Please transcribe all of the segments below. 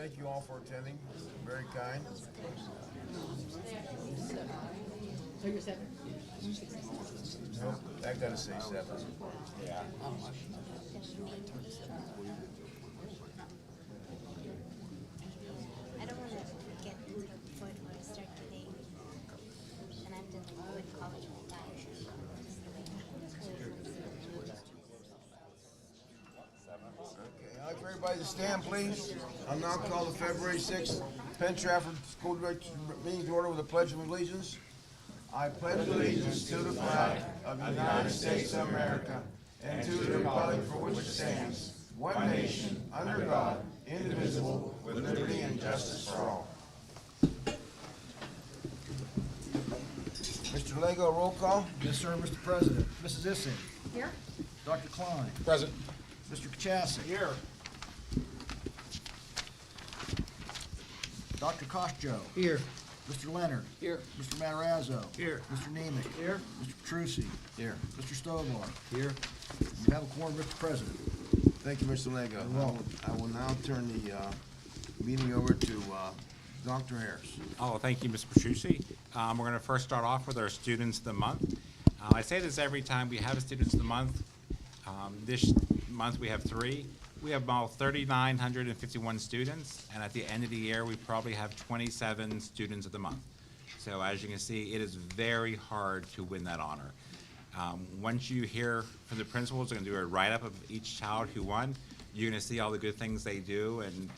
thank you all for attending. Very kind. So you're 7? Nope, I gotta say 7. Yeah. I don't want to get to the point where I start getting, and I'm done with college with that. Okay, I'd like for everybody to stand, please. I'll now call the February 6th Penn Trafford School Director meeting to order with a pledge of allegiance. I pledge allegiance to the flag of the United States of America and to the republic for which it stands, one nation, under God, indivisible, with liberty and justice for all. Mr. Lego, roll call. Yes, sir, Mr. President. Mrs. Issing. Here? Dr. Klein. Present. Mr. Kachasik. Here. Dr. Koshjo. Here. Mr. Leonard. Here. Mr. Matarazzo. Here. Mr. Nemec. Here. Mr. Petrucci. Here. Mr. Stovar. Here. You have a quorum, Mr. President. Thank you, Mr. Lego. You're welcome. I will now turn the meeting over to Dr. Harris. Oh, thank you, Mr. Petrucci. We're going to first start off with our Students of the Month. I say this every time we have a Students of the Month. This month we have 3. We have about 3,951 students, and at the end of the year, we probably have 27 Students of the Month. So as you can see, it is very hard to win that honor. Once you hear from the principals, they're going to do a write-up of each child who won. You're going to see all the good things they do, and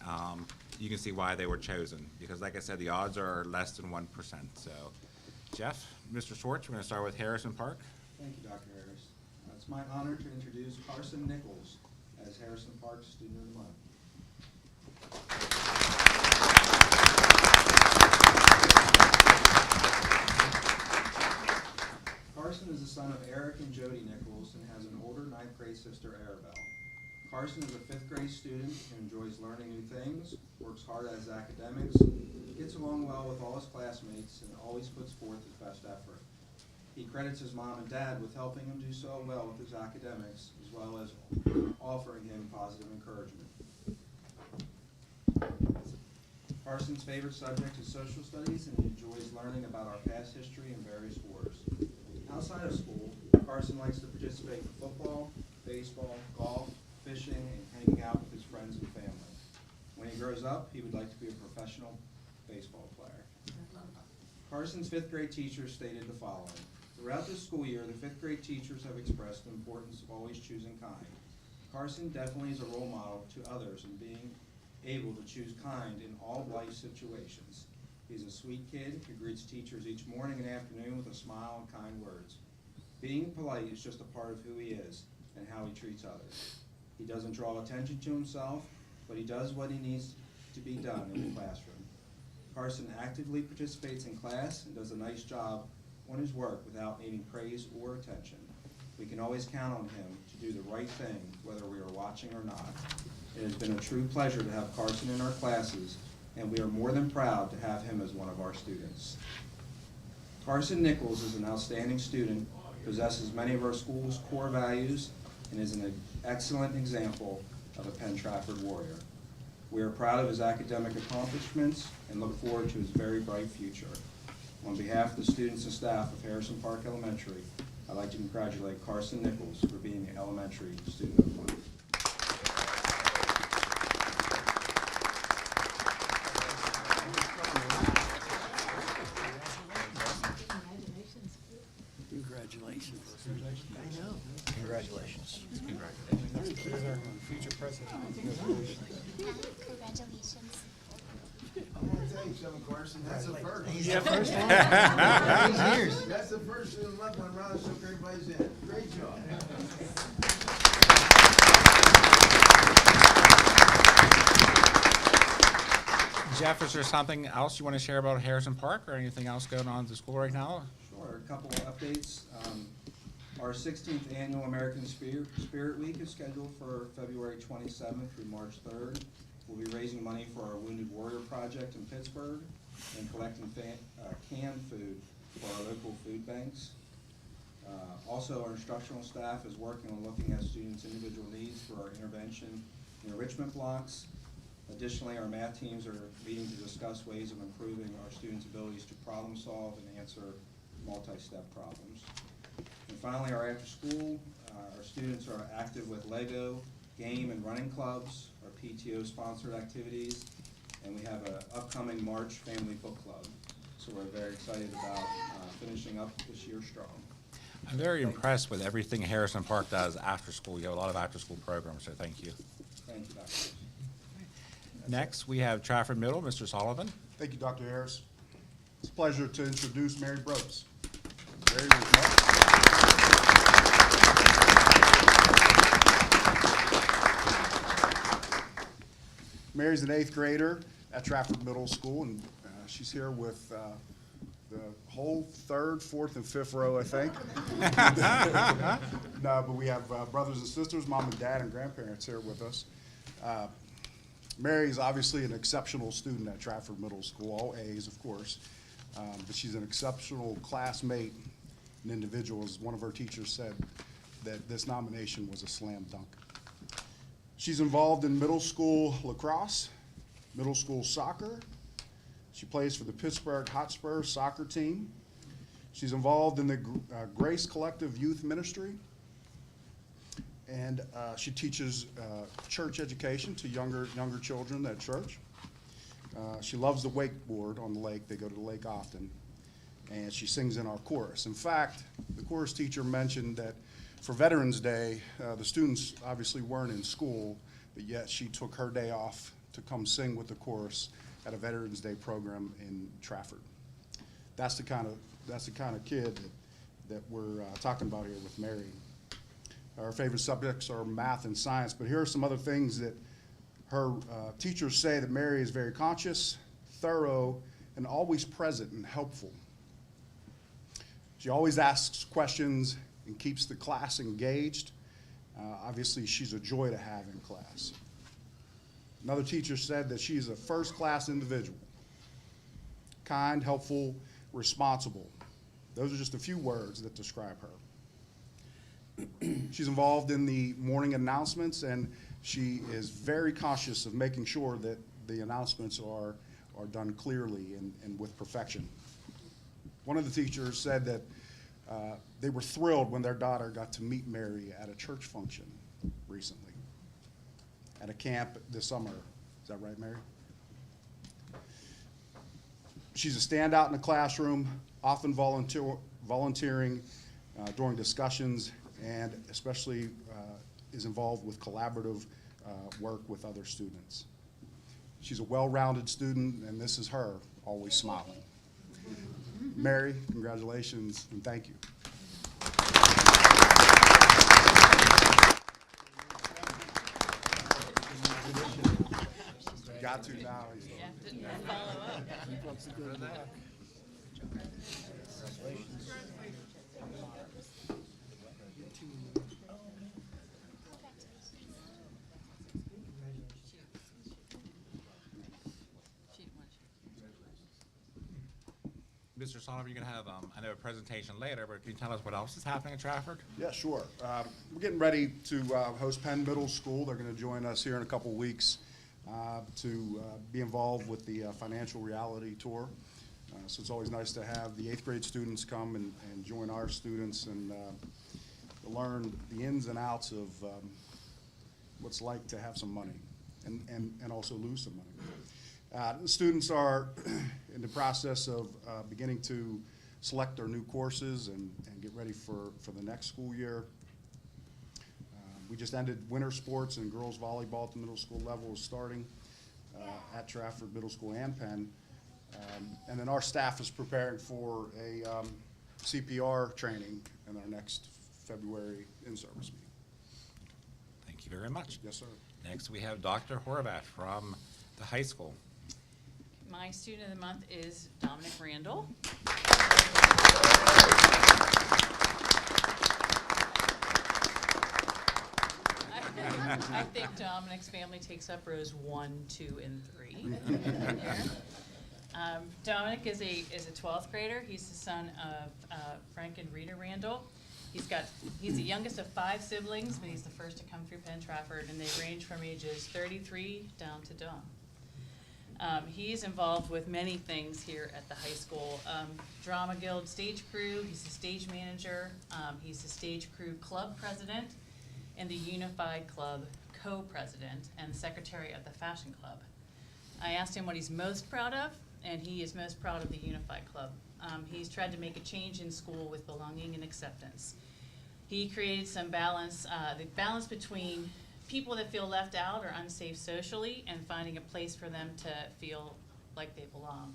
you can see why they were chosen. Because like I said, the odds are less than 1%. So, Jeff, Mr. Schwartz, we're going to start with Harrison Park. Thank you, Dr. Harris. It's my honor to introduce Carson Nichols as Harrison Park's Student of the Month. Carson is the son of Eric and Jody Nichols and has an older 9th grade sister, Arabelle. Carson is a 5th grade student who enjoys learning new things, works hard at his academics, gets along well with all his classmates, and always puts forth his best effort. He credits his mom and dad with helping him do so well with his academics, as well as offering him positive encouragement. Carson's favorite subject is social studies, and he enjoys learning about our past history and various wars. Outside of school, Carson likes to participate in football, baseball, golf, fishing, and hanging out with his friends and family. When he grows up, he would like to be a professional baseball player. Carson's 5th grade teacher stated the following: throughout this school year, the 5th grade teachers have expressed the importance of always choosing kind. Carson definitely is a role model to others in being able to choose kind in all life situations. He's a sweet kid who greets teachers each morning and afternoon with a smile and kind words. Being polite is just a part of who he is and how he treats others. He doesn't draw attention to himself, but he does what he needs to be done in the classroom. Carson actively participates in class and does a nice job on his work without needing praise or attention. We can always count on him to do the right thing, whether we are watching or not. It has been a true pleasure to have Carson in our classes, and we are more than proud to have him as one of our students. Carson Nichols is an outstanding student, possesses many of our school's core values, and is an excellent example of a Penn Trafford warrior. We are proud of his academic accomplishments and look forward to his very bright future. On behalf of the students and staff of Harrison Park Elementary, I'd like to congratulate Carson Nichols for being the elementary student of the month. Congratulations. I know. Congratulations. Congratulations. I want to tell you something, Carson. That's the first. He's the first one. Years. That's the first student of the month when Ron shook everybody's hand. Great job. Jeff, is there something else you want to share about Harrison Park or anything else going on at the school right now? Sure, a couple of updates. Our 16th annual American Spirit Week is scheduled for February 27th through March 3rd. We'll be raising money for our Wounded Warrior Project in Pittsburgh and collecting canned food for our local food banks. Also, our instructional staff is working on looking at students' individual needs for our intervention and enrichment blocks. Additionally, our math teams are meeting to discuss ways of improving our students' abilities to problem solve and answer multi-step problems. And finally, our after-school, our students are active with Lego, game, and running clubs, our PTO-sponsored activities, and we have an upcoming March Family Book Club. So we're very excited about finishing up this year strong. I'm very impressed with everything Harrison Park does after school. You have a lot of after-school programs, so thank you. Thank you, Dr. Next, we have Trafford Middle, Mr. Sullivan. Thank you, Dr. Harris. It's a pleasure to introduce Mary Brooks. Mary was Mary's an 8th grader at Trafford Middle School, and she's here with the whole 3rd, 4th, and 5th row, I think. No, but we have brothers and sisters, mom and dad, and grandparents here with us. Mary is obviously an exceptional student at Trafford Middle School, all A's, of course, but she's an exceptional classmate and individual. As one of her teachers said, that this nomination was a slam dunk. She's involved in middle school lacrosse, middle school soccer. She plays for the Pittsburgh Hotspur soccer team. She's involved in the Grace Collective Youth Ministry. And she teaches church education to younger children at church. She loves the wakeboard on the lake. They go to the lake often. And she sings in our chorus. In fact, the chorus teacher mentioned that for Veterans Day, the students obviously weren't in school, but yet she took her day off to come sing with the chorus at a Veterans Day program in Trafford. That's the kind of kid that we're talking about here with Mary. Our favorite subjects are math and science, but here are some other things that her teachers say that Mary is very conscious, thorough, and always present and helpful. She always asks questions and keeps the class engaged. Obviously, she's a joy to have in class. Another teacher said that she's a first-class individual. Kind, helpful, responsible. Those are just a few words that describe her. She's involved in the morning announcements, and she is very conscious of making sure that the announcements are done clearly and with perfection. One of the teachers said that they were thrilled when their daughter got to meet Mary at a church function recently, at a camp this summer. Is that right, Mary? She's a standout in the classroom, often volunteering during discussions, and especially is involved with collaborative work with other students. She's a well-rounded student, and this is her, always smiling. Mary, congratulations, and thank you. Got to now. Keep up the good work. Mr. Sullivan, you're going to have, I know, a presentation later, but can you tell us what else is happening at Trafford? Yeah, sure. We're getting ready to host Penn Middle School. They're going to join us here in a couple weeks to be involved with the financial reality tour. So it's always nice to have the 8th grade students come and join our students and learn the ins and outs of what's like to have some money and also lose some money. The students are in the process of beginning to select their new courses and get ready for the next school year. We just ended winter sports, and girls volleyball at the middle school level is starting at Trafford Middle School and Penn. And then our staff is preparing for a CPR training in our next February in-service meeting. Thank you very much. Yes, sir. Next, we have Dr. Horvath from the high school. My student of the month is Dominic Randall. I think Dominic's family takes up rows 1, 2, and 3. Dominic is a 12th grader. He's the son of Frank and Rita Randall. He's the youngest of 5 siblings, but he's the first to come through Penn Trafford, and they range from ages 33 down to Dom. He's involved with many things here at the high school. Drama Guild stage crew, he's the stage manager, he's the stage crew club president, and the Unified Club co-president and secretary of the fashion club. I asked him what he's most proud of, and he is most proud of the Unified Club. He's tried to make a change in school with belonging and acceptance. He created some balance, the balance between people that feel left out or unsafe socially and finding a place for them to feel like they belong.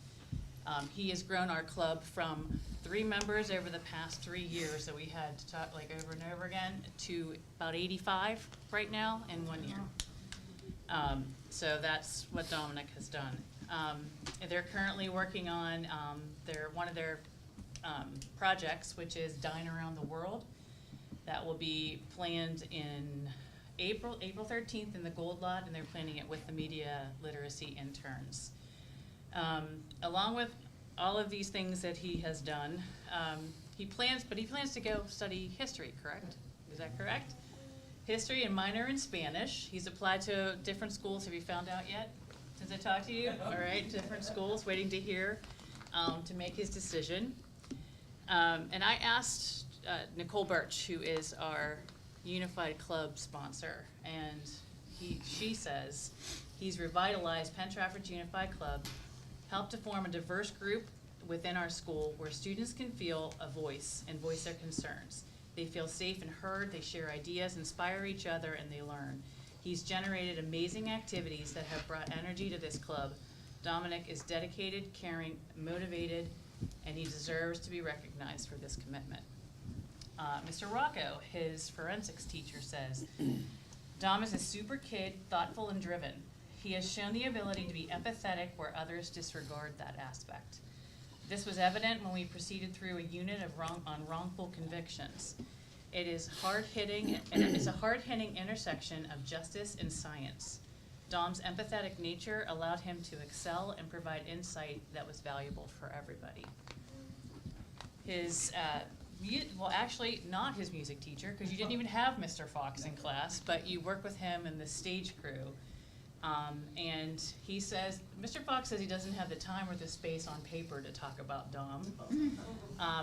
He has grown our club from 3 members over the past 3 years that we had to talk like over and over again to about 85 right now in 1 year. So that's what Dominic has done. They're currently working on one of their projects, which is Dine Around the World. That will be planned in April 13th in the Gold Lot, and they're planning it with the media literacy interns. Along with all of these things that he has done, he plans to go study history, correct? Is that correct? History and minor in Spanish. He's applied to different schools. Have you found out yet since I talked to you? All right, different schools, waiting to hear to make his decision. And I asked Nicole Birch, who is our Unified Club sponsor, and she says he's revitalized Penn Trafford's Unified Club, helped to form a diverse group within our school where students can feel a voice and voice their concerns. They feel safe and heard, they share ideas, inspire each other, and they learn. He's generated amazing activities that have brought energy to this club. Dominic is dedicated, caring, motivated, and he deserves to be recognized for this commitment. Mr. Rocco, his forensics teacher, says, Dom is a super kid, thoughtful and driven. He has shown the ability to be empathetic where others disregard that aspect. This was evident when we proceeded through a unit of wrongful convictions. It is hard-hitting, and it's a hard-hitting intersection of justice and science. Dom's empathetic nature allowed him to excel and provide insight that was valuable for everybody. His, well, actually, not his music teacher, because you didn't even have Mr. Fox in class, but you work with him in the stage crew. And he says, Mr. Fox says he doesn't have the time or the space on paper to talk about Dom,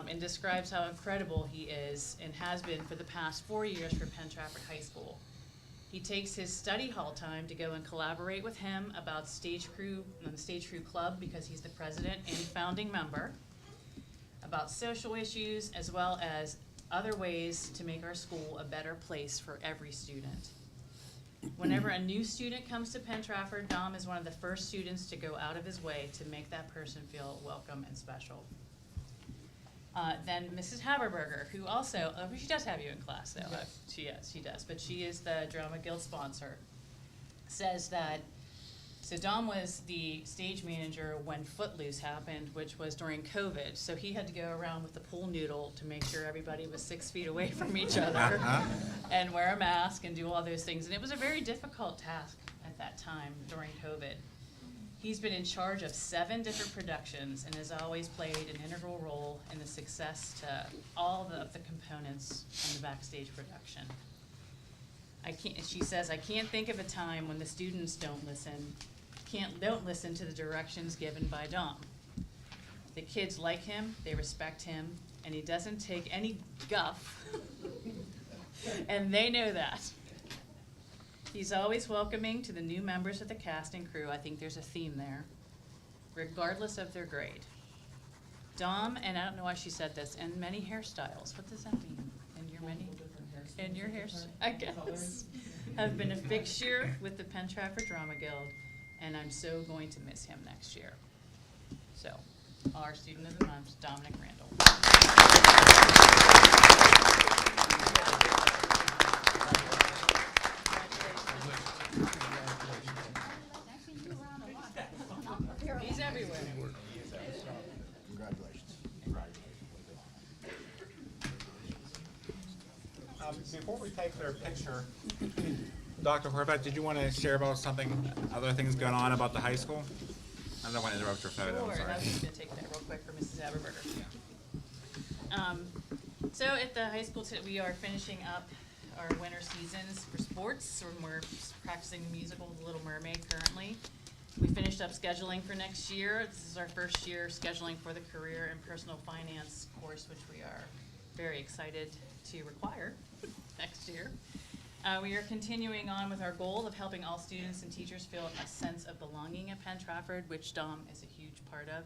and describes how incredible he is and has been for the past 4 years for Penn Trafford High School. He takes his study hall time to go and collaborate with him about stage crew and the stage crew club, because he's the president and founding member, about social issues as well as other ways to make our school a better place for every student. Whenever a new student comes to Penn Trafford, Dom is one of the first students to go out of his way to make that person feel welcome and special. Then Mrs. Haberberger, who also, she does have you in class though. Yes. She does, but she is the Drama Guild sponsor, says that, so Dom was the stage manager when Footloose happened, which was during COVID. So he had to go around with the pool noodle to make sure everybody was 6 feet away from each other and wear a mask and do all those things. And it was a very difficult task at that time during COVID. He's been in charge of 7 different productions and has always played an integral role in the success to all of the components in the backstage production. She says, I can't think of a time when the students don't listen to the directions given by Dom. The kids like him, they respect him, and he doesn't take any guff, and they know that. He's always welcoming to the new members of the cast and crew. I think there's a theme there, regardless of their grade. Dom, and I don't know why she said this, and many hairstyles. What does that mean? And your hairs, I guess, have been a fixture with the Penn Trafford Drama Guild, and I'm so going to miss him next year. So, our student of the month, Dominic Randall. He's everywhere. Congratulations. Before we take their picture, Dr. Horvath, did you want to share about something, other things going on about the high school? I don't want to interrupt your photo, I'm Sure, sorry. I was just gonna take that real quick for Mrs. Haberberger. So at the high school, we are finishing up our winter seasons for sports, and we're practicing the musical The Little Mermaid currently. We finished up scheduling for next year. This is our first year scheduling for the career and personal finance course, which we are very excited to require next year. We are continuing on with our goal of helping all students and teachers feel a sense of belonging at Penn Trafford, which Dom is a huge part of.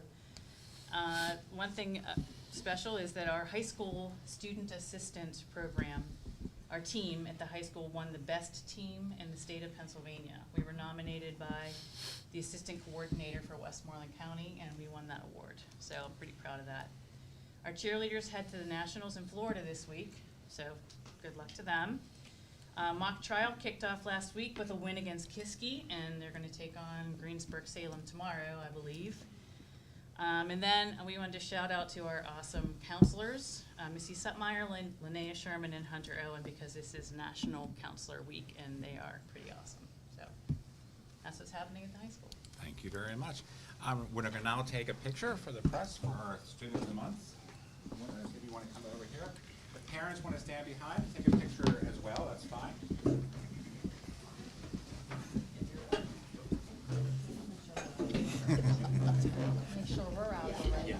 One thing special is that our high school student assistant program, our team at the high school won the best team in the state of Pennsylvania. We were nominated by the assistant coordinator for Westmoreland County, and we won that award. So I'm pretty proud of that. Our cheerleaders head to the Nationals in Florida this week, so good luck to them. Mock trial kicked off last week with a win against Kiski, and they're going to take on Greensburg-Salem tomorrow, I believe. And then we wanted to shout out to our awesome counselors, Missy Sutmeyer, Linnea Sherman, and Hunter Owen, because this is National Counselor Week, and they are pretty awesome. So that's what's happening at the high school. Thank you very much. We're going to now take a picture for the press for our Student of the Month. Winners, if you want to come over here. The parents want to stand behind, take a picture as well, that's fine. Make sure we're out already.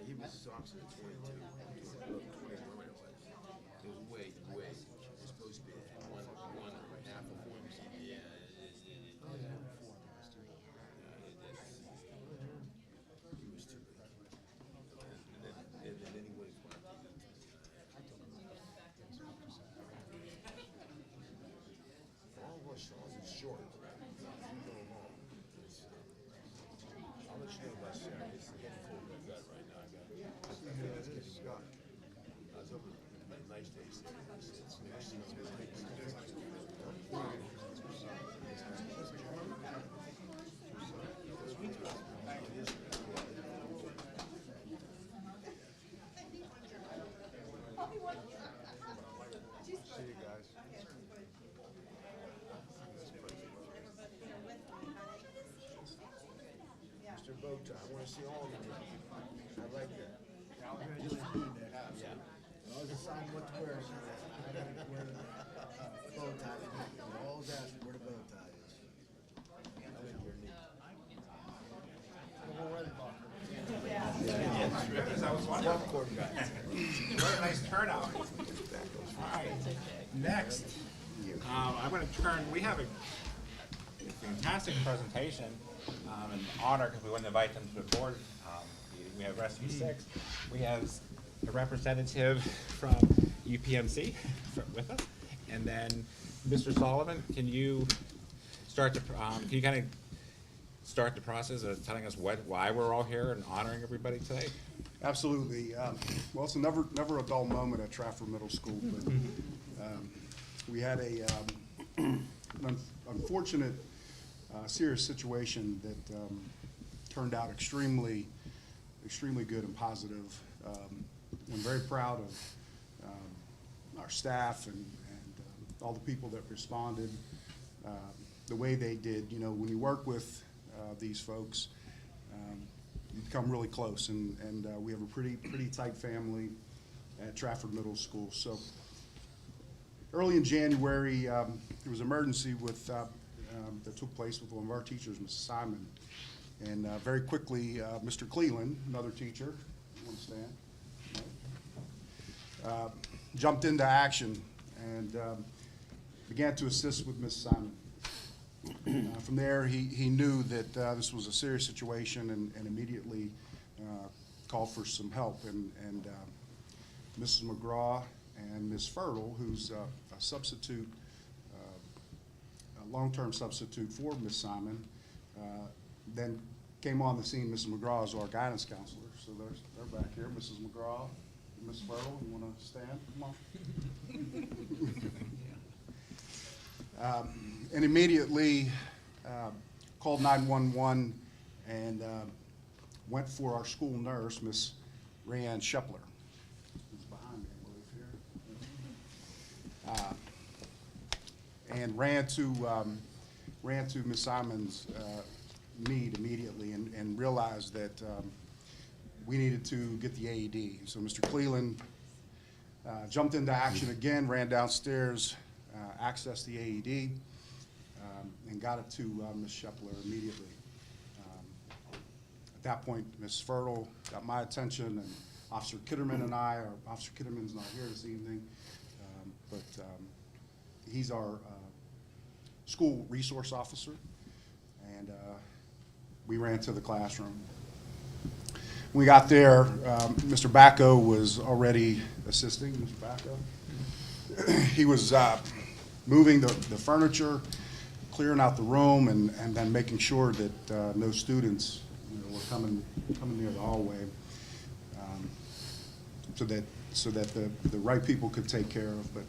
He was socks at 22. 21 it was. It was way. It's supposed to be one or half a form. Yeah. He was too big. And then anyway, all of us Sean's is short. You go along. I'll let you know about Saturday. It's getting cold like that right now. It's getting hot. I was over a nice day Saturday. It's nice. See you guys. Mr. Bowtie, I want to see all of you. I like that. Yeah. I was deciding what to wear. I gotta wear the bow tie. I always ask where the bow tie is. I think you're neat. That was wonderful. Very nice turnout. All right, next, I'm going to turn, we have a fantastic presentation, an honor because we want to invite them to the board meeting. We have Rescue 6. We have a representative from UPMC with us. And then, Mr. Sullivan, can you start kind of start the process of telling us why we're all here and honoring everybody today? Absolutely. Well, it's never a dull moment at Trafford Middle School, but we had an unfortunate, serious situation that turned out extremely good and positive. I'm very proud of our staff and all the people that responded the way they did. You know, when you work with these folks, become really close, and we have a pretty tight family at Trafford Middle School. So early in January, there was an emergency with that took place with one of our teachers, Mrs. Simon, and very quickly, Mr. Cleland, another teacher, you want to stand? Jumped into action and began to assist with Ms. Simon. From there, he knew that this was a serious situation and immediately called for some help. And Mrs. McGraw and Ms. Fertile, who's a substitute, a long-term substitute for Ms. Simon, then came on the scene. Mrs. McGraw is our guidance counselor. So they're back here. Mrs. McGraw, Ms. Fertile, you want to stand? Come on. And immediately called 911 and went for our school nurse, Miss Rayanne Shepler, who's behind me, I believe, here. And ran to Miss Simon's need immediately and realized that we needed to get the AED. So Mr. Cleland jumped into action again, ran downstairs, accessed the AED, and got it to Ms. Shepler immediately. At that point, Ms. Fertile got my attention, and Officer Kitterman and I, Officer Kitterman's not here this evening, but he's our school resource officer, and we ran to the classroom. When we got there, Mr. Bacco was already assisting. Mr. Bacco, he was moving the furniture, clearing out the room, and then making sure that no students were coming near the hallway, so that the right people could take care of. But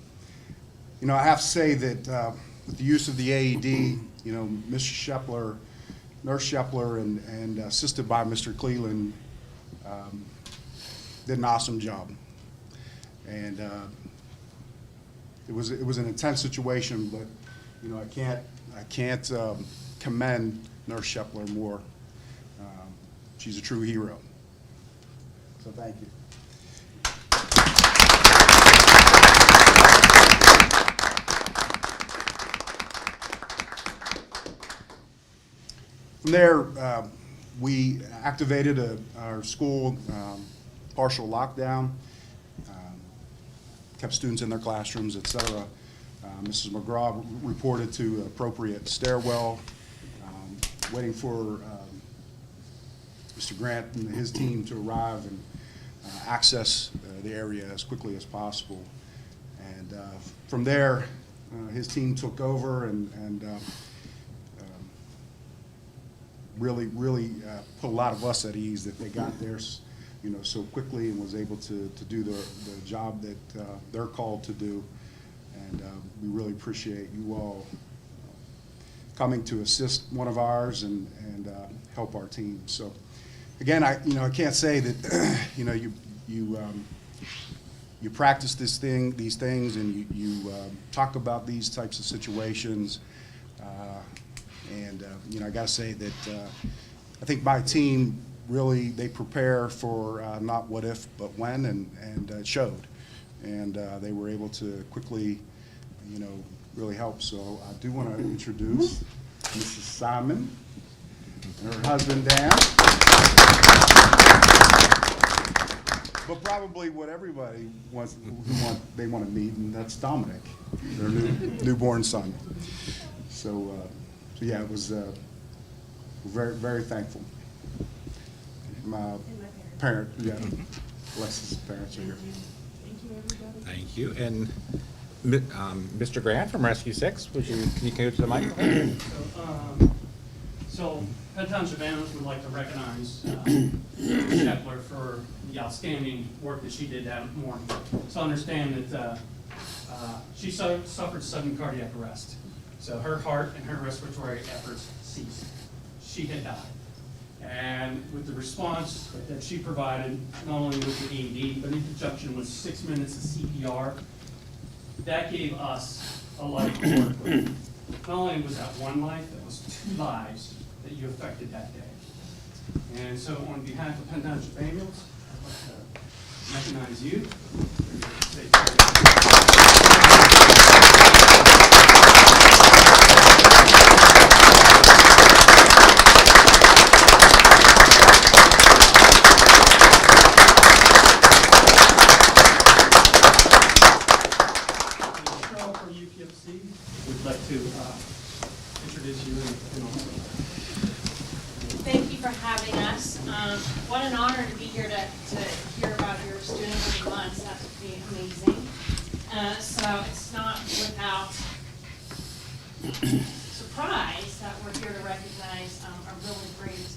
I have to say that with the use of the AED, Ms. Shepler, Nurse Shepler, and assisted by Mr. Cleland, did an awesome job. And it was an intense situation, but I can't commend Nurse Shepler more. She's a true hero. So thank you. From there, we activated our school partial lockdown, kept students in their classrooms, et cetera. Mrs. McGraw reported to appropriate stairwell, waiting for Mr. Grant and his team to arrive and access the area as quickly as possible. And from there, his team took over and really put a lot of us at ease that they got there so quickly and was able to do the job that they're called to do. And we really appreciate you all coming to assist one of ours and help our team. So again, I can't say that you practice these things and you talk about these types of situations. I got to say that I think my team really, they prepare for not what if, but when, and it showed. And they were able to quickly, really help. So I do want to introduce Mrs. Simon and her husband, Dan. But probably what everybody wants, they want to meet, and that's Dominic, their newborn son. So yeah, it was very, very thankful. My parent, yeah, Alexis' parents are here. Thank you. And Mr. Grant from Rescue 6, can you go to the microphone? So Penn Township Ambulance would like to recognize Shepler for the outstanding work that she did that morning. So understand that she suffered sudden cardiac arrest. So her heart and her respiratory efforts ceased. She had died. And with the response that she provided, not only with the AED, but in conjunction with 6 minutes of CPR, that gave us a life to work with. Not only was that one life, that was 2 lives that you affected that day. And so on behalf of Penn Township Ambulance, I'd like to recognize you. Cheryl from UPFC would like to introduce you and also. Thank you for having us. What an honor to be here to hear about your student of the month. That would be amazing. So it's not without surprise that we're here to recognize a really great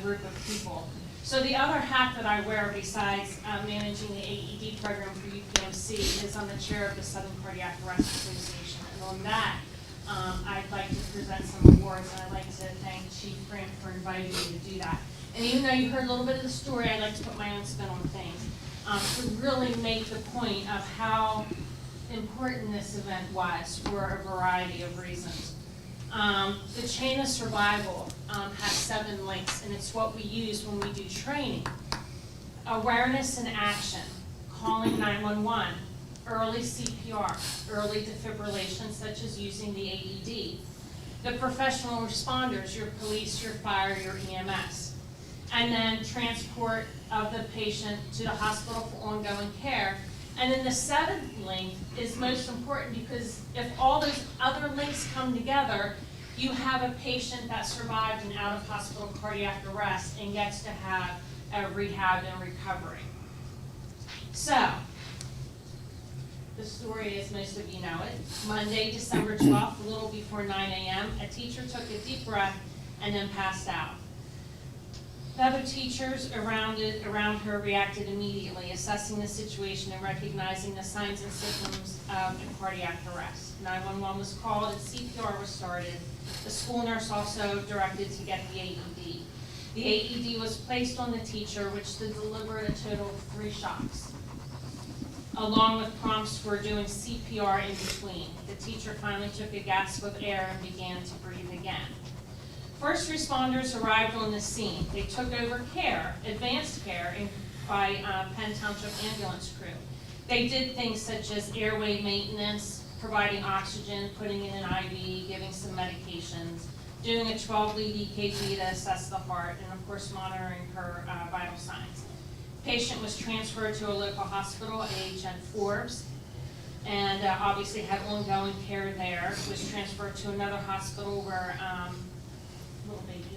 group of people. So the other hat that I wear besides managing the AED program for UPMC is I'm the chair of the Southern Cardiac Arrest Association. And on that, I'd like to present some awards, and I'd like to thank Chief Grant for inviting me to do that. And even though you heard a little bit of the story, I'd like to put my own spin on things to really make the point of how important this event was for a variety of reasons. The chain of survival has 7 links, and it's what we use when we do training. Awareness and action, calling 911, early CPR, early defibrillation, such as using the AED. The professional responders, your police, your fire, your EMS. And then transport of the patient to the hospital for ongoing care. And then the 7th link is most important because if all those other links come together, you have a patient that survived an out-of-hospital cardiac arrest and gets to have a rehab and recovery. So, the story, as most of you know it, Monday, December 12th, a little before 9 a.m., a teacher took a deep breath and then passed out. The other teachers around her reacted immediately, assessing the situation and recognizing the signs and symptoms of a cardiac arrest. 911 was called and CPR was started. The school nurse also directed to get the AED. The AED was placed on the teacher, which delivered a total of 3 shocks, along with prompts for doing CPR in between. The teacher finally took a gasp of air and began to breathe again. First responders arrived on the scene. They took over care, advanced care, by Penn Township ambulance crew. They did things such as airway maintenance, providing oxygen, putting in an IV, giving some medications, doing a 12-lead EKG to assess the heart, and of course monitoring her vital signs. Patient was transferred to a local hospital, AHN Forbes, and obviously had ongoing care there. Was transferred to another hospital where little baby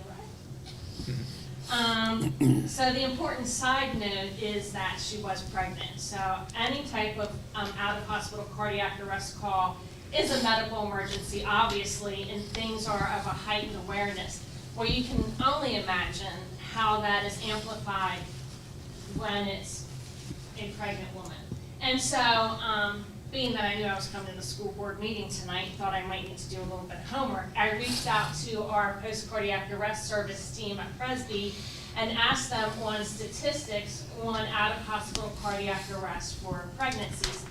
arrived. So the important side note is that she was pregnant. So any type of out-of-hospital cardiac arrest call is a medical emergency, obviously, and things are of a heightened awareness. Well, you can only imagine how that is amplified when it's a pregnant woman. And so, being that I knew I was coming to the school board meeting tonight, thought I might need to do a little bit of homework. I reached out to our post-cardiac arrest service team at Presby and asked them on statistics on out-of-hospital cardiac arrest for pregnancies.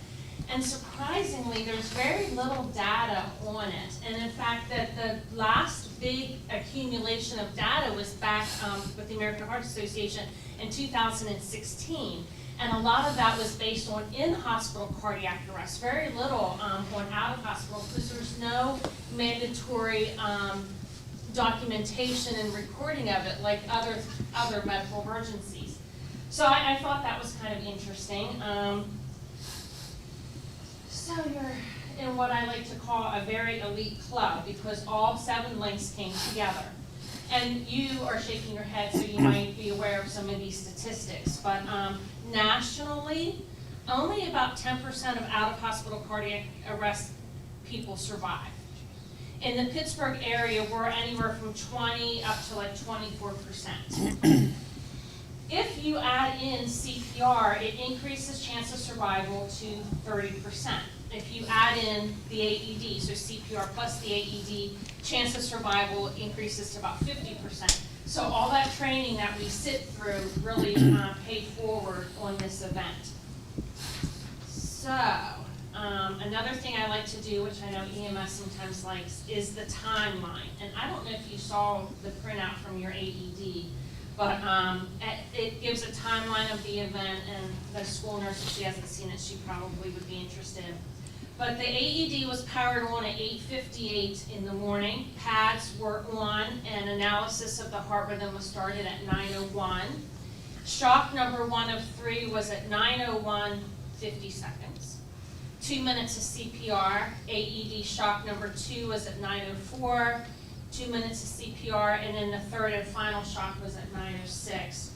And surprisingly, there's very little data on it. And in fact, the last big accumulation of data was back with the American Heart Association in 2016. And a lot of that was based on in-hospital cardiac arrest, very little on out-of-hospital, because there's no mandatory documentation and recording of it like other medical emergencies. So I thought that was kind of interesting. So you're in what I like to call a very elite club because all 7 links came together. And you are shaking your head, so you might be aware of some of these statistics. But nationally, only about 10% of out-of-hospital cardiac arrest people survive. In the Pittsburgh area, we're anywhere from 20 up to like 24%. If you add in CPR, it increases chance of survival to 30%. If you add in the AED, so CPR plus the AED, chance of survival increases to about 50%. So all that training that we sit through really paid forward on this event. So another thing I like to do, which I know EMS sometimes likes, is the timeline. And I don't know if you saw the printout from your AED. But it gives a timeline of the event, and the school nurse, if she hasn't seen it, she probably would be interested. But the AED was powered on at 8:58 in the morning. Pads were on, and analysis of the heart rhythm was started at 9:01. Shock number 1 of 3 was at 9:01, 50 seconds. 2 minutes of CPR. AED shock number 2 was at 9:04. 2 minutes of CPR, and then the third and final shock was at 9:06.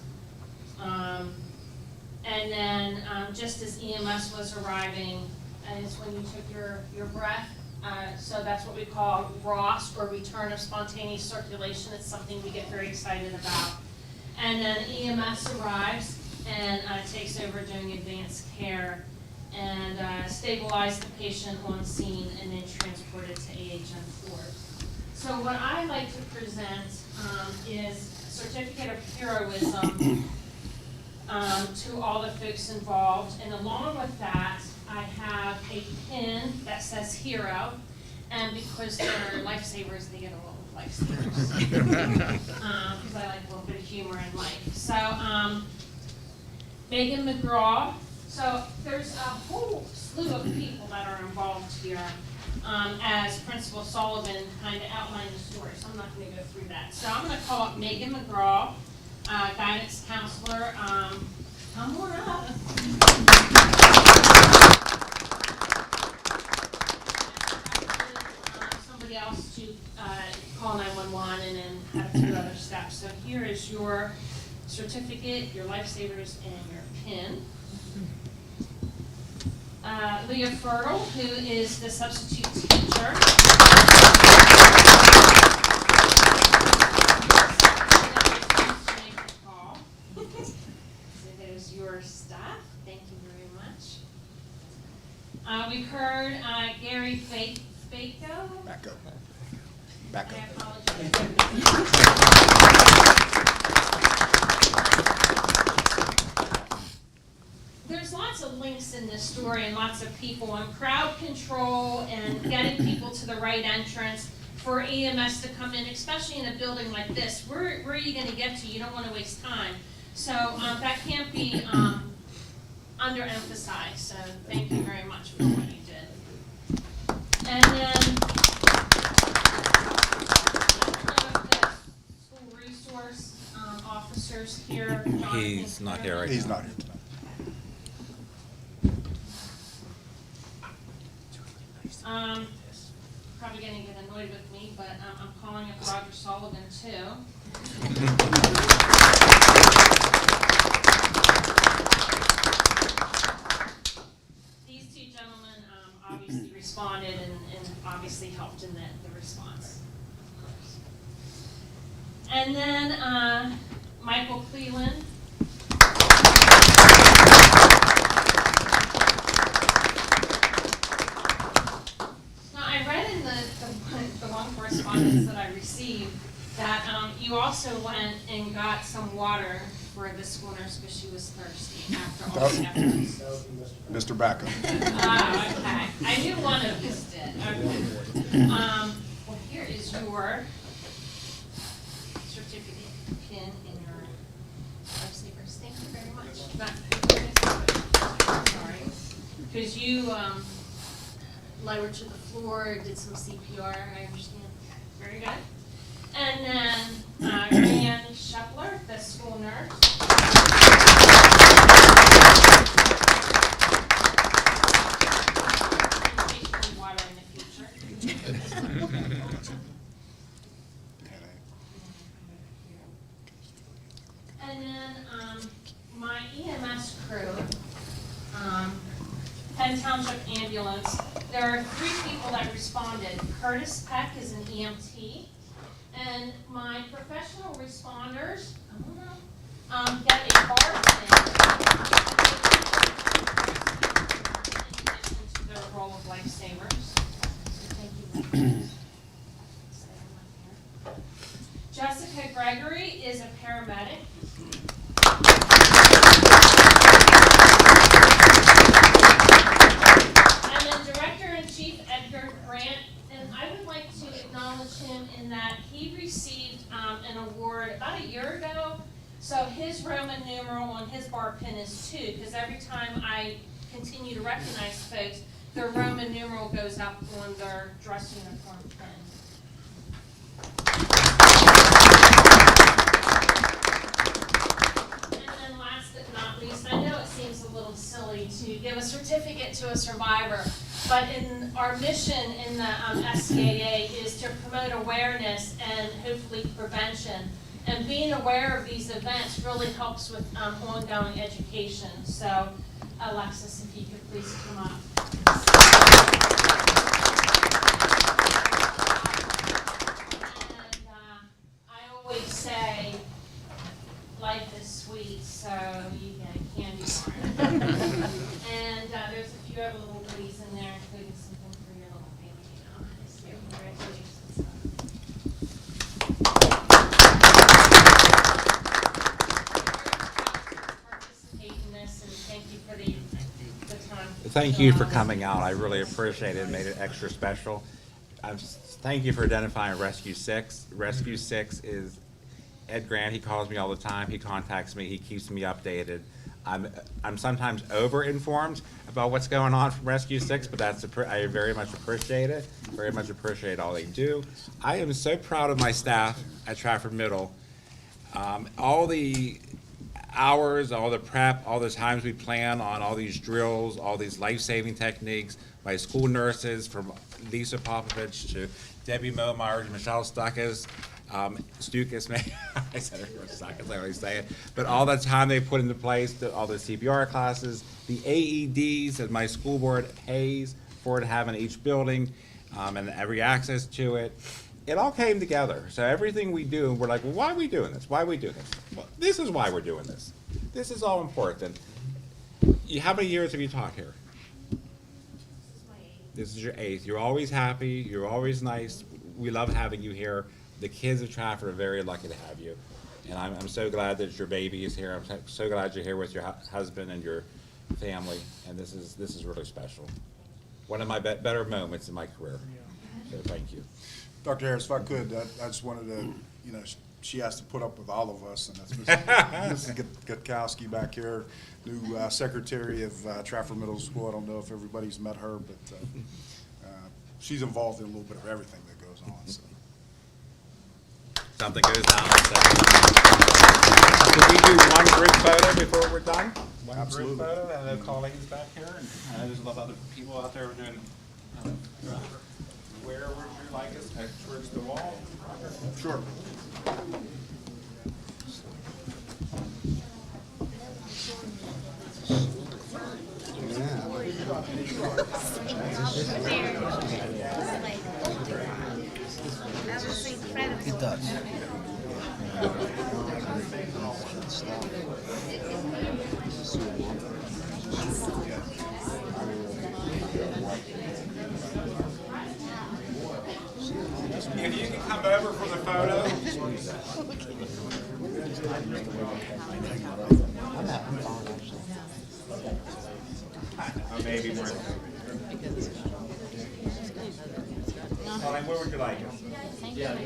And then just as EMS was arriving, is when you took your breath. So that's what we call ROS, or return of spontaneous circulation. It's something we get very excited about. And then EMS arrives and takes over doing advanced care and stabilize the patient on scene and then transport it to AHM 4. So what I like to present is a certificate of heroism to all the folks involved. And along with that, I have a pin that says hero. And because they're lifesavers, they get a little lifesavers. Because I like a little bit of humor in life. So Megan McGraw. So there's a whole slew of people that are involved here. As Principal Sullivan kind of outlined the story, so I'm not going to go through that. So I'm going to call up Megan McGraw, guidance counselor. Come on up. Somebody else to call 911 and then have a few other steps. So here is your certificate, your lifesavers, and your PIN. Leah Fertile, who is the substitute teacher. So there's your staff. Thank you very much. We've heard Gary Fako. Back up. I apologize. There's lots of links in this story and lots of people and crowd control and getting people to the right entrance for EMS to come in, especially in a building like this. Where are you going to get to? You don't want to waste time. So that can't be underemphasized. So thank you very much for what you did. And then the school resource officers here. He's not here right now. He's not here tonight. Probably gonna get annoyed with me, but I'm calling up Roger Sullivan too. These two gentlemen obviously responded and obviously helped in the response, of course. And then Michael Cleland. The long correspondence that I received, that you also went and got some water for the school nurse because she was thirsty after all the efforts. Mr. Backup. Oh, okay. I knew one of us did. Okay. Well, here is your certificate, pin, and your lifesavers. Thank you very much. Sorry. Because you lowered to the floor, did some CPR, I understand. Very good. And then Ryan Shepler, the school nurse. Occasionally water in the future. And then my EMS crew, Penn Township Ambulance. There are 3 people that responded. Curtis Peck is an EMT, and my professional responders get a bartender in addition to their role of lifesavers. So thank you very much. Jessica Gregory is a paramedic. Chief Edgar Grant, and I would like to acknowledge him in that he received an award about a year ago So his Roman numeral on his bar pin is 2, because every time I continue to recognize folks, their Roman numeral goes up on their dress uniform pin. And then last but not least, I know it seems a little silly to give a certificate to a survivor, but in our mission in the SCAA is to promote awareness and hopefully prevention. And being aware of these events really helps with ongoing education. So, Alexis, if you could please come up. And I always say, life is sweet, so you get a candy bar. And there's a few other little goodies in there, including something for your little baby. So congratulations. Participate in this, and thank you for the time. Thank you for coming out. I really appreciate it. It made it extra special. Thank you for identifying Rescue 6. Rescue 6 is Ed Grant. He calls me all the time. He contacts me. He keeps me updated. I'm sometimes over-informed about what's going on from Rescue 6, but I very much appreciate it. Very much appreciate all they do. I am so proud of my staff at Trafford Middle. All the hours, all the prep, all the times we plan on all these drills, all these life-saving techniques, my school nurses from Lisa Popovich to Debbie Momar, Michelle Stuckes, Stukas, I said her first, I always say it, but all the time they put into place, all the CPR classes, the AEDs that my school board pays for to have in each building, and every access to it. It all came together. So everything we do, we're like, well, why are we doing this? Why are we doing this? Well, this is why we're doing this. This is all important. How many years have you taught here? This is your 8th. You're always happy. You're always nice. We love having you here. The kids of Trafford are very lucky to have you. And I'm so glad that your baby is here. I'm so glad you're here with your husband and your family. And this is really special. One of my better moments in my career. So thank you. Dr. Harris, if I could, I just wanted to, she has to put up with all of us, and that's Mrs. Gutkowski back here, new secretary of Trafford Middle School. I don't know if everybody's met her, but she's involved in a little bit of everything that goes on. So. Something goes down. Can we do one group photo before we're done? One group photo, and the colleagues back here, and there's a lot of other people out there doing. Where would you like us? Towards the wall? Sure. That was incredible. It does. If you can come over for the photo. Oh, maybe more. Colleen, where would you like us? Yeah, we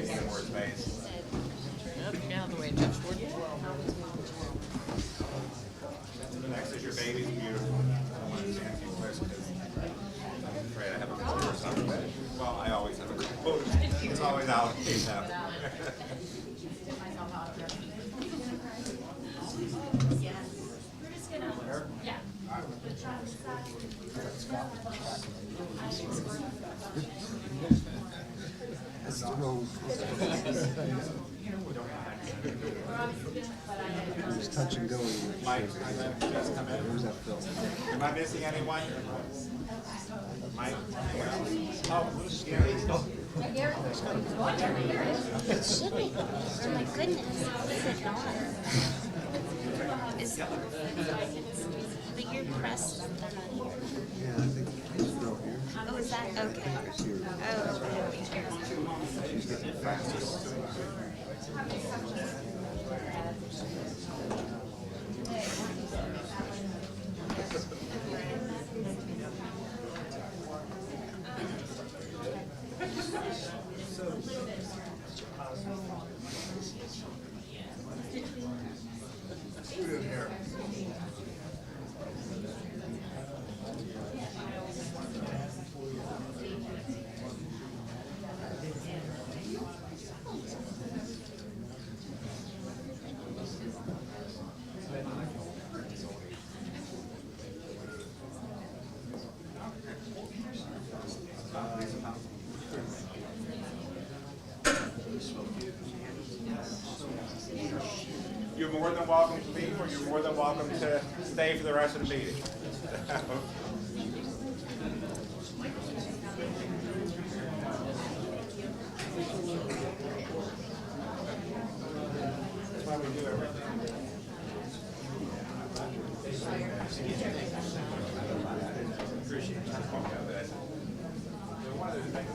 need more space. Get out of the way, Jeff. Next is your baby's beautiful. I don't want to stand too close because I'm afraid I have a cold or something. Well, I always have a cold. It's always allergies happen. We're just gonna, yeah. It's touch and go. Mike, just come in. Who's that Phil? Am I missing anyone? Mike? Oh, It should be. Oh my goodness. Is it not? But you're pressed. Yeah, I think it's Phil here. Oh, is that okay? Oh, okay. She's getting practice. You're more than welcome to leave, or you're more than welcome to stay for the rest of the meeting. That's why we do everything. Appreciate it. One of the things.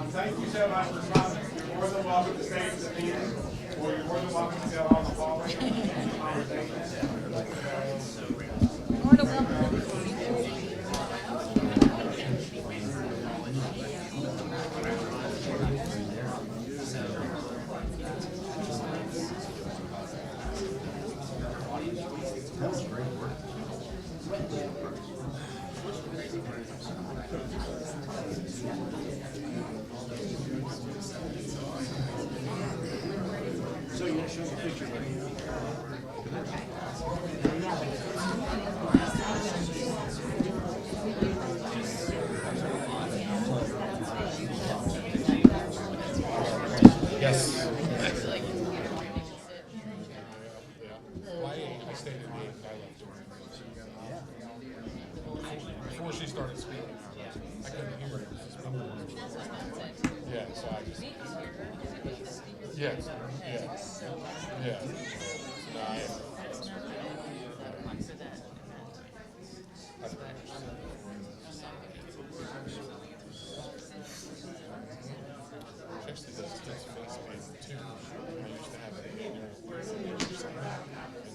Thank you so much for coming. You're more than welcome to stay for the meeting, or you're more than welcome to go on the hallway and conversation. More than welcome. Yes. I stayed at the meeting. I left before she started speaking. I couldn't hear it. Yeah, so I just. Yes. Yes. Yeah. No, I am. She actually does face paint too. I used to have it and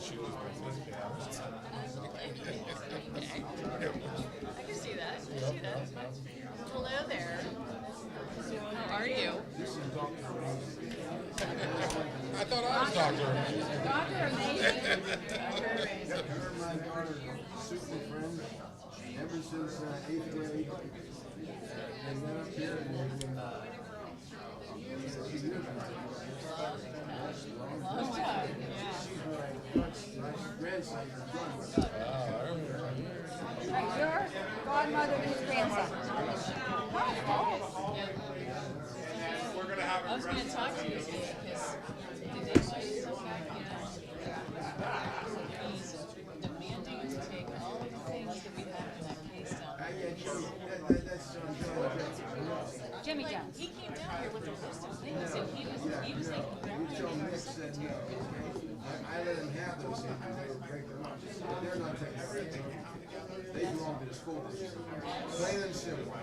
she was my face paint. I can see that. I can see that. Hello there. How are you? I thought I was Dr. Dr. Amazing. Her and my daughter are super friends ever since 8th grade. They met up here and they've been Long time. Yeah. my grandson. Your godmother and his grandson. We're going to have I was going to talk to you because did they show you something? Yeah. Jimmy like, Jones. he came down here with a list of things, and he was thinking You about tell being our Nick said, secretary. I let him have those things, they were breaking them up, but they're not taking everything. They belong to the school district. Plain and simple.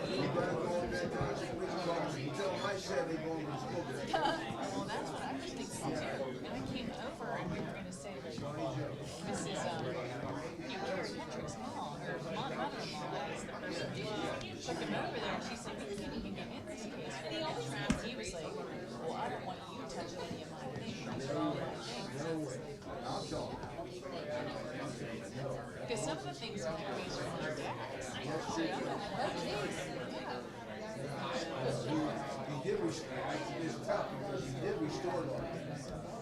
You gotta go over there, please call me. You tell them I said they belong to the school district. Well, that's what I was thinking too. And I came over and we were gonna say, like, Mrs. Carrie Patrick's mom, her mother-in-law is the person who took him over there, and she said, we can't even get in this case. And he always asked, he was like, well, I don't want you touching any of my things, these are all my things. I'll tell them. Because some of the things in there are on our dad's. I know, I'm like, He did restore, it's tough because he did restore it all.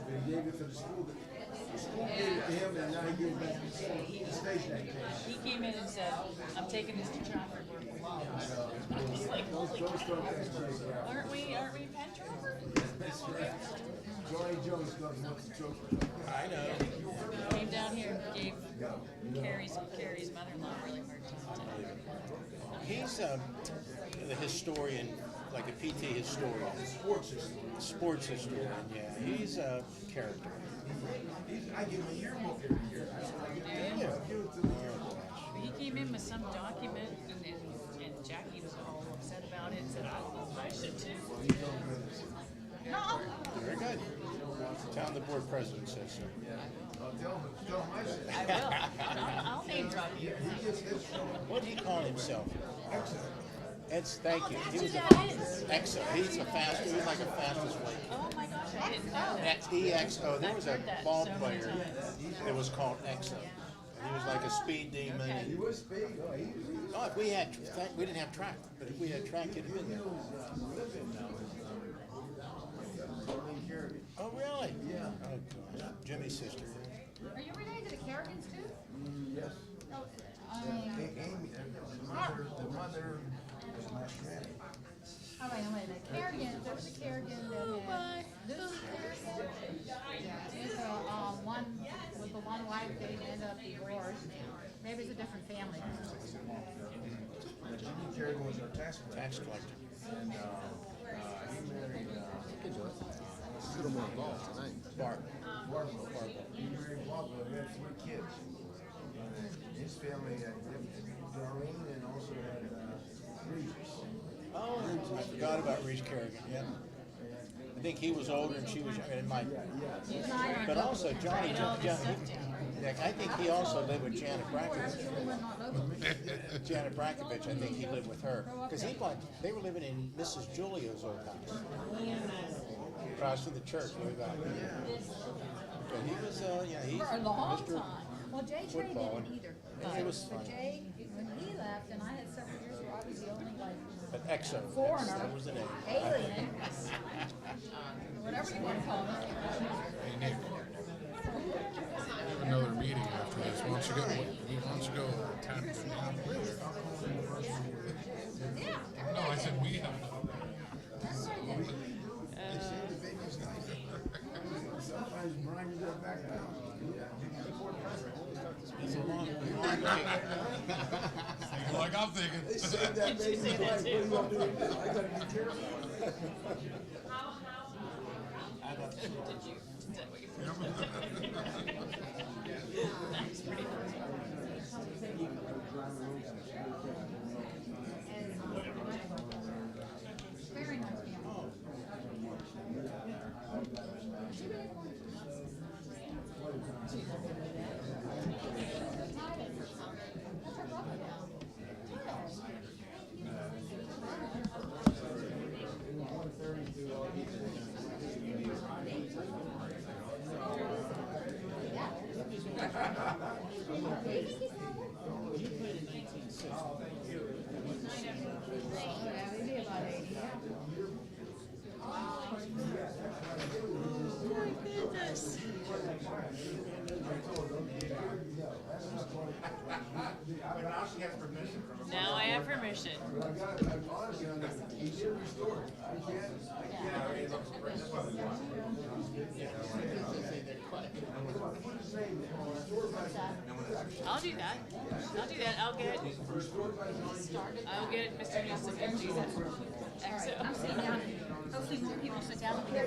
But he gave it to the school. The school gave it to him and now he gave it back to the station. he came in and said, I'm taking this to Trafford. I was like, holy cow. Aren't we Penn Trafford? Johnny Jones doesn't want the trophy. I know. Came down here and gave Carrie's mother-in-law a really hard time today. He's the historian, like a PT historian. Sports historian, yeah. He's a character. I give him a yearbook every year. Yeah. He came in with some document and Jackie was all upset about it and said, I should too. Very good. Town the board president says so. Tell him I said. I will. I'll name drop you. What did he call himself? Thank you. He was That is. EXO. He's like a fastest way. Oh my gosh, I didn't know that. That's EXO. There was a I've heard that ball so many player times. that was called EXO. And he was like a speed demon. Okay. He was big. Oh, if we didn't have track, but if we had track, he'd have been there. Oh, really? Yeah. Oh, gosh. Jimmy's sister. Are you related to the Kerrigans too? Yes. No, Amy, the mother was my friend. all right, the Kerrigan, there was a Kerrigan that had, Lucy Kerrigan, with the one wife, they ended up divorced. Maybe it's a different family. Jimmy Kerrigan was our tax collector. Tax collector. And he married, Bart. Barbara. He married Barbara, they had 3 kids. And his family had Doreen and also had Regis. Oh, I forgot about Reese Kerrigan, yeah. I think he was older and she was younger than Mike. But also Johnny, I think he also lived with Janet Brakovich. Janet Brakovich, I think he lived with her. Because they were living in Mrs. Julia's old house. Across from the church, way back. But he was, he's For a long Mr. time. Well, Jay Trey Football. didn't either. It was But fun. Jay, when he left, and I had several years where I was the only But EXO, foreigner, that was the name. alien, whatever you want to call it. Hey, Nick. We have another meeting after this. Why don't you go tap the No, I said we have. Sometimes Brian is there back down. It's a long Like I'm thinking. They saved that baby's life. What do you want to do with this? I gotta be careful. Did you? Is that what you That's pretty funny. Very nice family. Yeah, maybe about 80. Now I have permission. He did restore it. I'll do that. I'll get Mr. Newsom to do that. She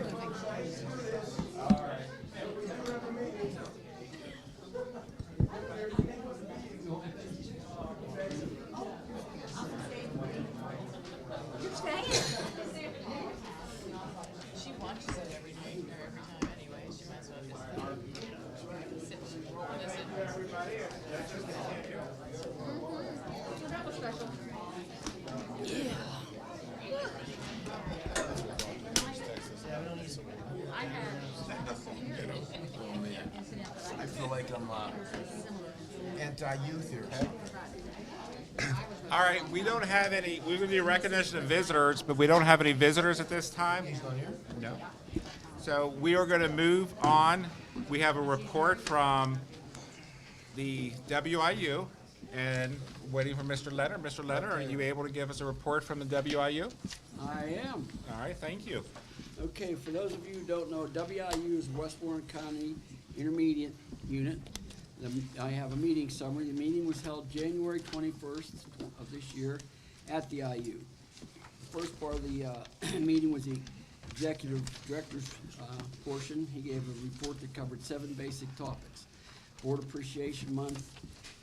watches it every night or every time anyway. She might as well just sit and roll with us. That was special. I had incident that I feel like I'm anti-youth here. All right, we don't have any, we're going to do recognition of visitors, but we don't have any visitors at this time. He's not here? No. So we are going to move on. We have a report from the WIU, and waiting for Mr. Leonard. Mr. Leonard, are you able to give us a report from the WIU? I am. All right, thank you. Okay, for those of you who don't know, WIU is Westmoreland County Intermediate Unit. I have a meeting summary. The meeting was held January 21st of this year at the IU. The first part of the meeting was the executive director's portion. He gave a report that covered 7 basic topics: Board Appreciation Month,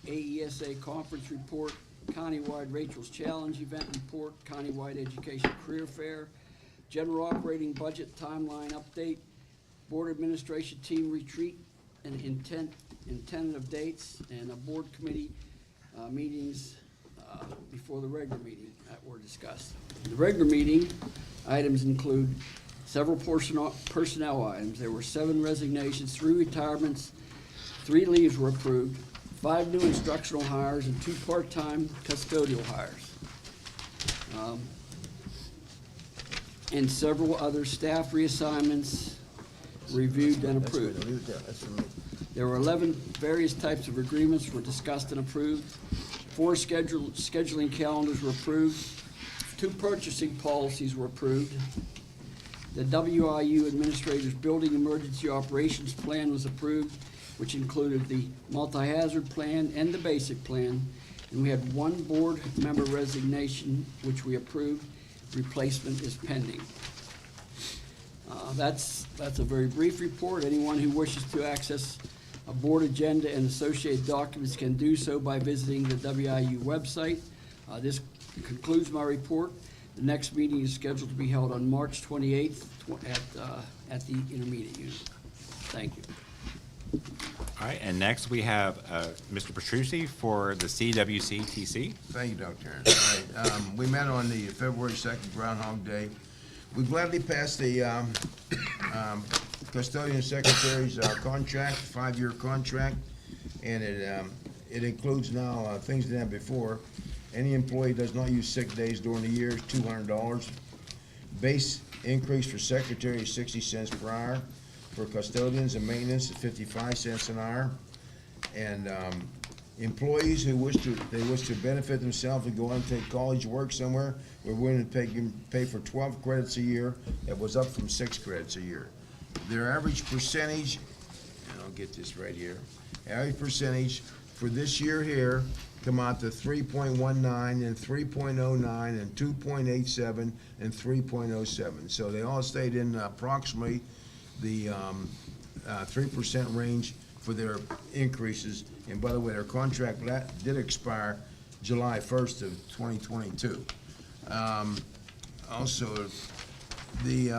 AESA Conference Report, Countywide Rachel's Challenge Event Report, Countywide Education Career Fair, General Operating Budget Timeline Update, Board Administration Team Retreat, and tentative dates, and a board committee meetings before the regular meeting that were discussed. The regular meeting items include several personnel items. There were 7 resignations, 3 retirements, 3 leaves were approved, 5 new instructional hires, and 2 part-time custodial hires. And several other staff reassignments reviewed and approved. Leave it there, that's for me. There were 11 various types of agreements were discussed and approved. 4 scheduling calendars were approved. 2 purchasing policies were approved. The WIU Administrator's Building Emergency Operations Plan was approved, which included the multi-hazard plan and the basic plan. And we had 1 board member resignation, which we approved. Replacement is pending. That's a very brief report. Anyone who wishes to access a board agenda and associated documents can do so by visiting the WIU website. This concludes my report. The next meeting is scheduled to be held on March 28th at the intermediate unit. Thank you. All right, and next we have Mr. Petrucci for the CWCTC. Thank you, Dr. Aaron. All right, we met on the February 2nd, Groundhog Day. We gladly passed the custodian secretary's contract, 5-year contract, and it includes now things they had before. Any employee does not use sick days during the year is $200. Base increase for secretary is 60 cents per hour. For custodians and maintenance is 55 cents an hour. And employees who wish to benefit themselves and go on and take college work somewhere, we're willing to pay for 12 credits a year. That was up from 6 credits a year. Their average percentage, and I'll get this right here, average percentage for this year here come out to 3.19 and 3.09 and 2.87 and 3.07. So they all stayed in approximately the 3% range for their increases. And by the way, their contract did expire July 1st of 2022. Also, the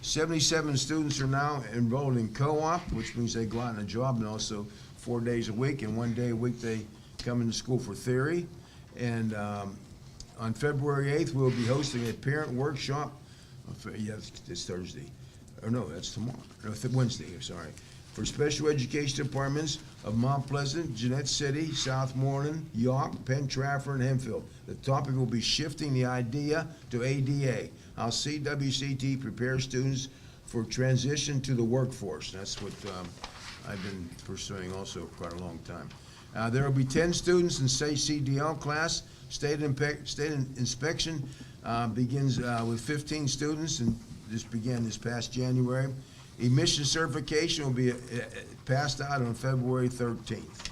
77 students are now enrolled in co-op, which means they go out on a job, and also 4 days a week, and 1 day a week they come into school for theory. And on February 8th, we'll be hosting a parent workshop. Yeah, it's Thursday. Or no, that's tomorrow. No, Wednesday, I'm sorry. For special education departments of Mount Pleasant, Jeanette City, Southmoreland, York, Penn Trafford, and Hempfield. The topic will be shifting the idea to ADA, how CWCT prepares students for transition to the workforce. That's what I've been pursuing also for quite a long time. There will be 10 students in state CDL class. State inspection begins with 15 students, and this began this past January. Emission certification will be passed out on February 13th.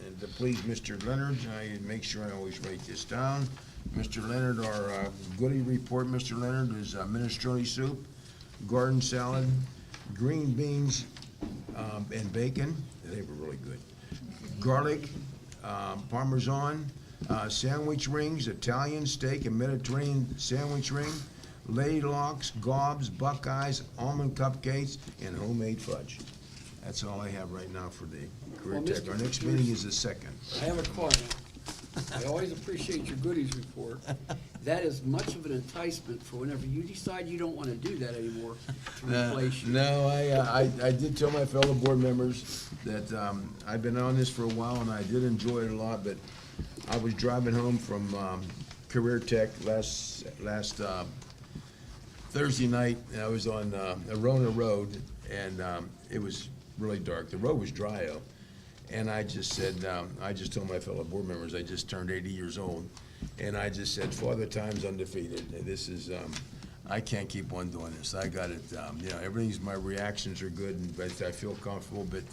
And to please Mr. Leonard, I make sure I always write this down. Mr. Leonard, our goodie report, Mr. Leonard, is minestrone soup, garden salad, green beans and bacon. They were really good. Garlic, Parmesan, sandwich rings, Italian steak and Mediterranean sandwich ring, laylocks, gobs, buckeyes, almond cupcakes, and homemade fudge. That's all I have right now for the career Well, tech. Mr. Our next Pierce- meeting is the 2nd. I have a question. I always appreciate your goodies report. That is much of an enticement for whenever you decide you don't want to do that anymore to replace you. No, I did tell my fellow board members that I've been on this for a while, and I did enjoy it a lot, but I was driving home from Career Tech last Thursday night, and I was on Arona Road, and it was really dark. The road was dry out. And I just said, I just told my fellow board members, I just turned 80 years old, and I just said, Father Time's undefeated. And this is, I can't keep on doing this. I got it, everything's, my reactions are good, and but I feel comfortable, but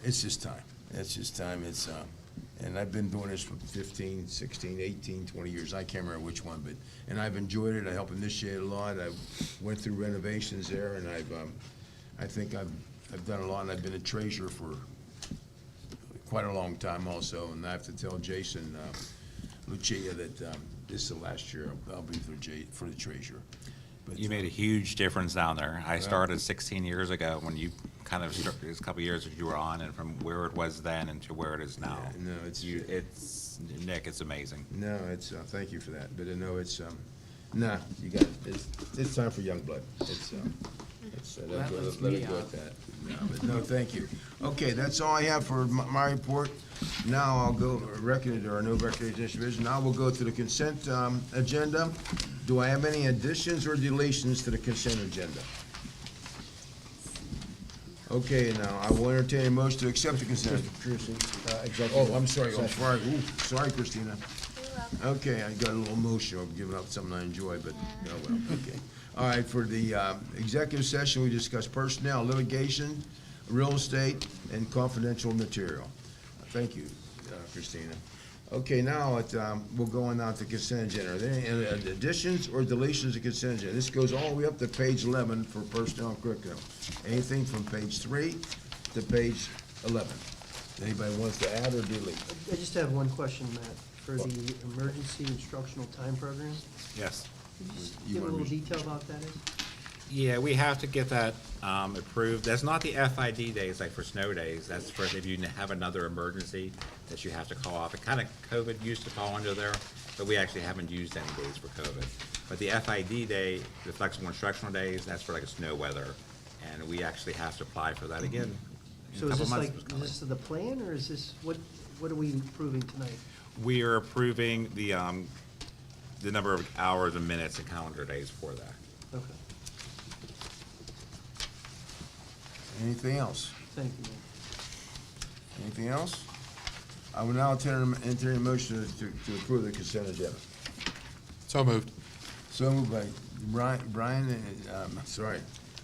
it's just time. It's just time. It's, and I've been doing this for 15, 16, 18, 20 years. I can't remember which one, but, and I've enjoyed it. I helped initiate a lot. I went through renovations there, and I think I've done a lot, and I've been a treasurer for quite a long time also, and I have to tell Jason Lucia that this is the last year I'll be for the treasurer. But, You made a huge difference down there. I started 16 years ago when you kind of, it was a couple of years that you were on, and from where it was then and to where it is now. Yeah, no, it's Nick, it's amazing. No, it's thank you for that. But no, it's nah, you got it. It's time for young blood. That lets let me it go out. at that. No, but no, thank you. Okay, that's all I have for my report. Now I'll go there are no recognition division. Now we'll go to the consent agenda. Do I have any additions or deletions to the consent agenda? Okay, now I will entertain a motion to accept the consent. Oh, I'm sorry. Oh, sorry. Ooh, sorry, Christina. You're welcome. Okay, I got a little emotional, giving up something I enjoy, but, oh well, okay. All right, for the executive session, we discussed personnel, litigation, real estate, and confidential material. Thank you, Christina. Okay, now we'll go on now to consent agenda. Are there any additions or deletions to consent agenda? This goes all the way up to page 11 for personnel and curriculum. Anything from page 3 to page 11. Anybody wants to add or delete? I just have one question, Matt, for the emergency instructional time program. Yes. Could you just You give a wanna little be- detail about that? Yeah, we have to get that approved. That's not the FID days, like for snow days. That's for if you have another emergency that you have to call off. It kind of, COVID used to fall under there, but we actually haven't used any days for COVID. But the FID day, the flexible instructional days, that's for like a snow weather. And we actually have to apply for that again. in a So is couple this months. like, It's is coming. this the plan, or is this, what are we approving tonight? We are approving the number of hours and minutes and calendar days for that. Okay, Anything else? thank you, Matt. Anything else? I will now enter a motion to approve the consent agenda. So moved. So moved by Brian, sorry,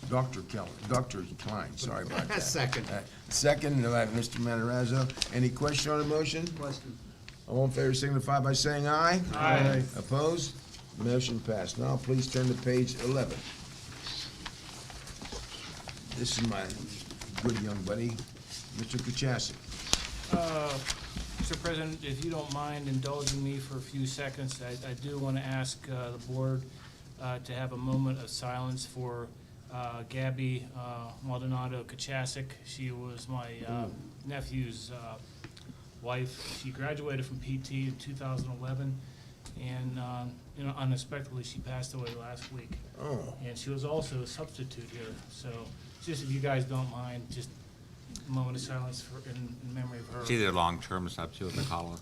Dr. Keller, Dr. Klein, sorry about that. Second. Second, by Mr. Matarazzo. Any question on the motion? Question? All in favor signify by saying aye. Aye. Opposed? Motion passed. Now please turn to page 11. This is my good young buddy, Mr. Kachasik. Mr. President, if you don't mind indulging me for a few seconds, I do want to ask the board to have a moment of silence for Gabby Maldonado Kachasik. She was my nephew's wife. She graduated from PT in 2011, and unexpectedly, she passed away last week. Oh, And she was also a substitute here, so just if you guys don't mind, just a moment of silence in memory of her. She's a long-term substitute, they call her.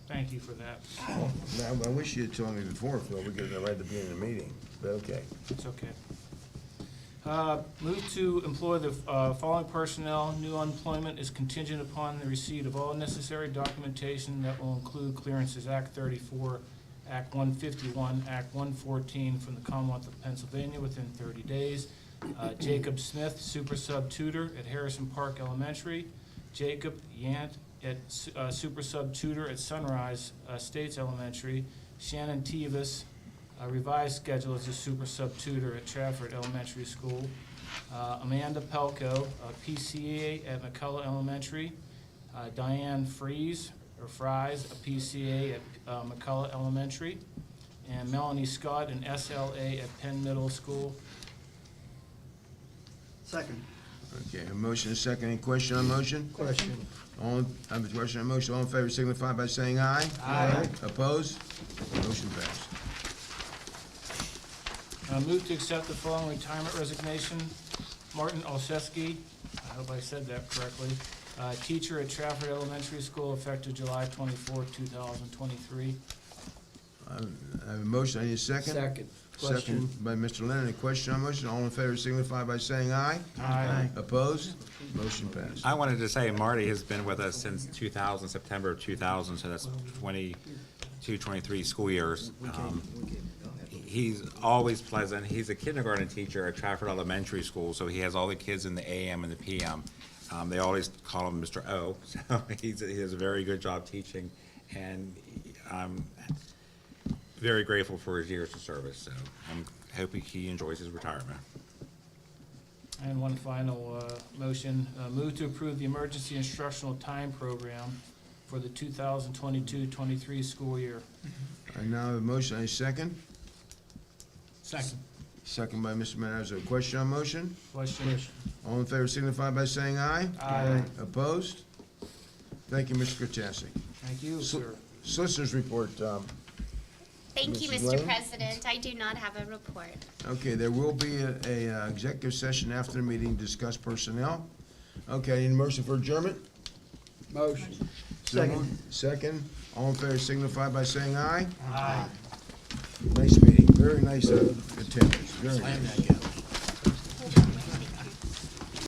Thank you for that. now, I wish you had told me before, Phil, we could have right at the beginning of the meeting, but okay. It's okay. Move to employ the following personnel. New employment is contingent upon the receipt of all necessary documentation that will include clearances Act 34, Act 151, Act 114 from the Commonwealth of Pennsylvania within 30 days. Jacob Smith, super sub tutor at Harrison Park Elementary. Jacob Yant at super sub tutor at Sunrise Estates Elementary. Shannon Tevis, revised schedule as a super sub tutor at Trafford Elementary School. Amanda Pelko, PCA at McCullough Elementary. Diane Fries, a PCA at McCullough Elementary. And Melanie Scott, an SLA at Penn Middle School. Second. Okay, a motion and a second. Any question on motion? Question. I have a question on motion. All in favor signify by saying aye. Aye. Opposed? Motion passed. Move to accept the following retirement resignation. Martin Olszewski, I hope I said that correctly, teacher at Trafford Elementary School, effective July 24, 2023. I have a motion. I need a second. Second. Second by Mr. Leonard. Any question on motion? All in favor signify by saying aye. Aye. Opposed? Motion passed. I wanted to say Marty has been with us since 2000, September of 2000, so that's 22, 23 school years. He's always pleasant. He's a kindergarten teacher at Trafford Elementary School, so he has all the kids in the AM and the PM. They always call him Mr. O, so he does a very good job teaching, and I'm very grateful for his years of service, so I'm hoping he enjoys his retirement. And one final motion, move to approve the emergency instructional time program for the 2022-23 school year. I now have a motion. I need a second. Second. Second by Mr. Meadows. A question on motion? Question? All in favor signify by saying aye. Aye. Opposed? Thank you, Mr. Kachasik. Thank you, sir. Solicitors report. Thank you, Mrs. Mr. Lane? President. I do not have a report. Okay, there will be a executive session after the meeting to discuss personnel. Okay, I need a motion for adjournment. Motion. Second. Second. All in favor signify by saying aye. Aye. Nice meeting. Very nice attendance. Very nice.